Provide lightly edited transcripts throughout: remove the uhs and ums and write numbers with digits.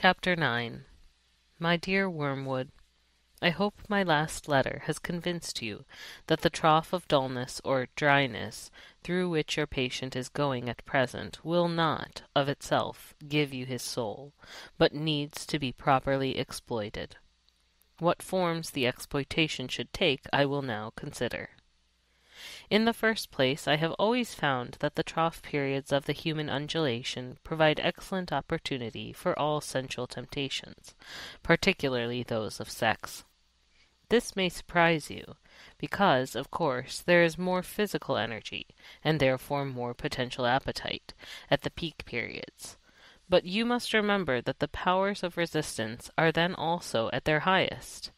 Chapter 9. My dear Wormwood, I hope my last letter has convinced you that the trough of dullness or dryness through which your patient is going at present will not, of itself, give you his soul, but needs to be properly exploited. What forms the exploitation should take I will now consider. In the first place, I have always found that the trough periods of the human undulation provide excellent opportunity for all sensual temptations, particularly those of sex. This may surprise you, because, of course, there is more physical energy, and therefore more potential appetite, at the peak periods. But you must remember that the powers of resistance are then also at their highest.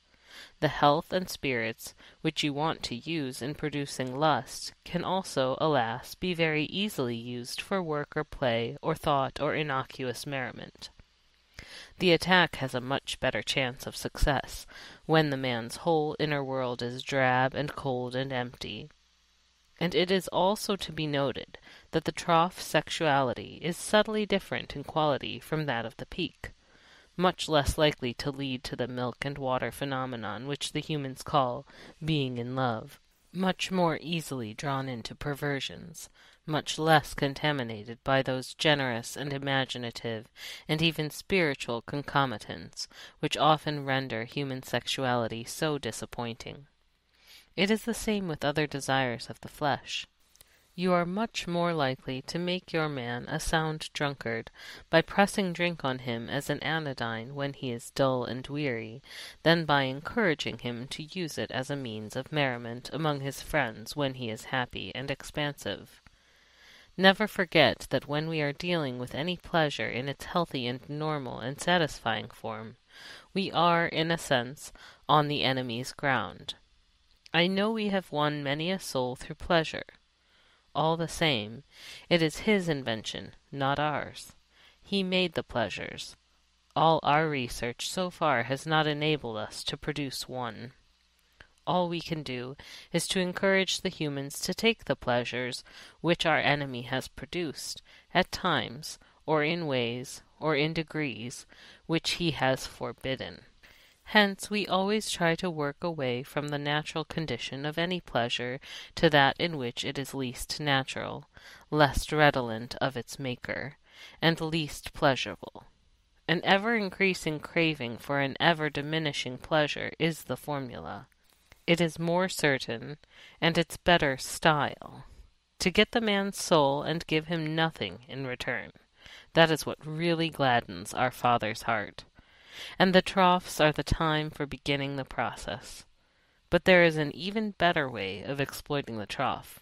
The health and spirits which you want to use in producing lust can also, alas, be very easily used for work or play or thought or innocuous merriment. The attack has a much better chance of success when the man's whole inner world is drab and cold and empty. And it is also to be noted that the trough sexuality is subtly different in quality from that of the peak, much less likely to lead to the milk and water phenomenon which the humans call being in love, much more easily drawn into perversions, much less contaminated by those generous and imaginative and even spiritual concomitants which often render human sexuality so disappointing. It is the same with other desires of the flesh. You are much more likely to make your man a sound drunkard by pressing drink on him as an anodyne when he is dull and weary, than by encouraging him to use it as a means of merriment among his friends when he is happy and expansive. Never forget that when we are dealing with any pleasure in its healthy and normal and satisfying form, we are, in a sense, on the enemy's ground. I know we have won many a soul through pleasure. All the same, it is his invention, not ours. He made the pleasures. All our research so far has not enabled us to produce one. All we can do is to encourage the humans to take the pleasures which our enemy has produced, at times, or in ways, or in degrees, which he has forbidden. Hence we always try to work away from the natural condition of any pleasure to that in which it is least natural, least redolent of its maker, and least pleasurable. An ever-increasing craving for an ever-diminishing pleasure is the formula. It is more certain, and it's better style. To get the man's soul and give him nothing in return. That is what really gladdens our Father's heart. And the troughs are the time for beginning the process. But there is an even better way of exploiting the trough.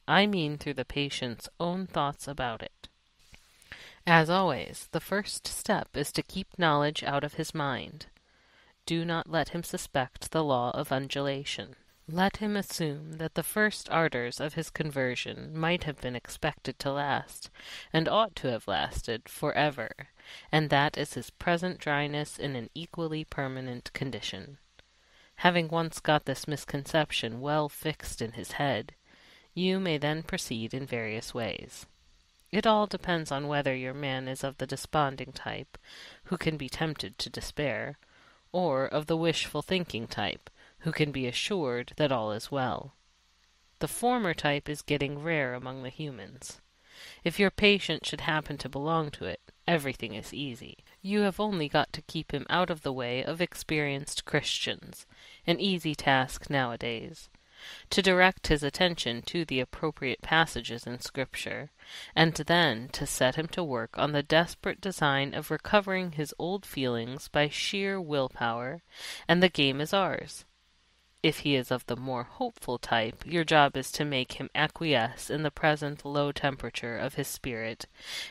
I mean through the patient's own thoughts about it. As always, the first step is to keep knowledge out of his mind. Do not let him suspect the law of undulation. Let him assume that the first ardors of his conversion might have been expected to last, and ought to have lasted, forever, and that is his present dryness in an equally permanent condition. Having once got this misconception well fixed in his head, you may then proceed in various ways. It all depends on whether your man is of the desponding type, who can be tempted to despair, or of the wishful thinking type, who can be assured that all is well. The former type is getting rare among the humans. If your patient should happen to belong to it, everything is easy. You have only got to keep him out of the way of experienced Christians, an easy task nowadays, to direct his attention to the appropriate passages in Scripture, and then to set him to work on the desperate design of recovering his old feelings by sheer willpower, and the game is ours. If he is of the more hopeful type, your job is to make him acquiesce in the present low temperature of his spirit,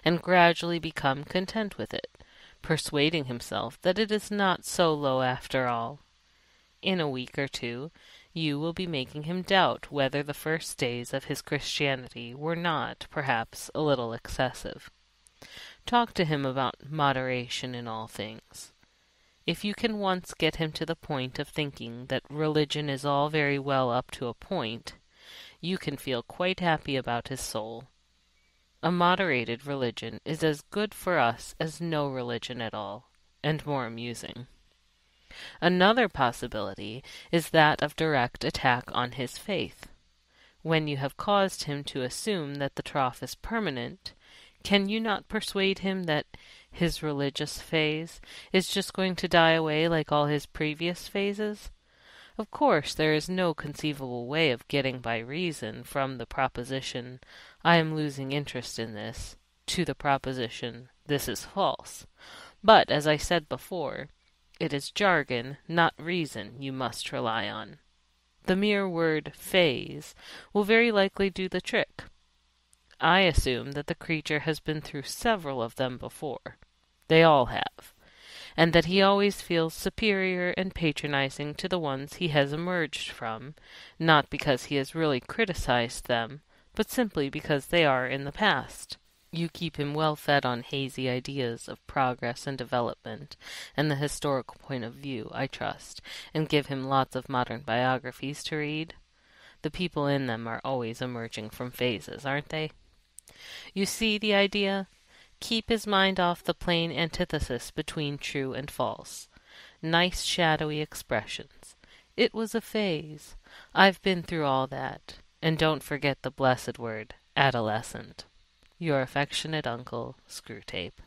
and gradually become content with it, persuading himself that it is not so low after all. In a week or two, you will be making him doubt whether the first days of his Christianity were not, perhaps, a little excessive. Talk to him about moderation in all things. If you can once get him to the point of thinking that religion is all very well up to a point, you can feel quite happy about his soul. A moderated religion is as good for us as no religion at all. and more amusing. Another possibility is that of direct attack on his faith. When you have caused him to assume that the trough is permanent, can you not persuade him that his religious phase is just going to die away like all his previous phases? Of course, there is no conceivable way of getting by reason from the proposition, "I am losing interest in this," to the proposition, "This is false." But, as I said before, it is jargon, not reason, you must rely on. The mere word phase will very likely do the trick. I assume that the creature has been through several of them before. They all have. And that he always feels superior and patronizing to the ones he has emerged from, not because he has really criticized them, but simply because they are in the past. You keep him well fed on hazy ideas of progress and development and the historical point of view, I trust, and give him lots of modern biographies to read. The people in them are always emerging from phases, aren't they? You see the idea? Keep his mind off the plain antithesis between true and false. Nice shadowy expressions. It was a phase. I've been through all that. And don't forget the blessed word, adolescent. Your affectionate uncle, Screwtape.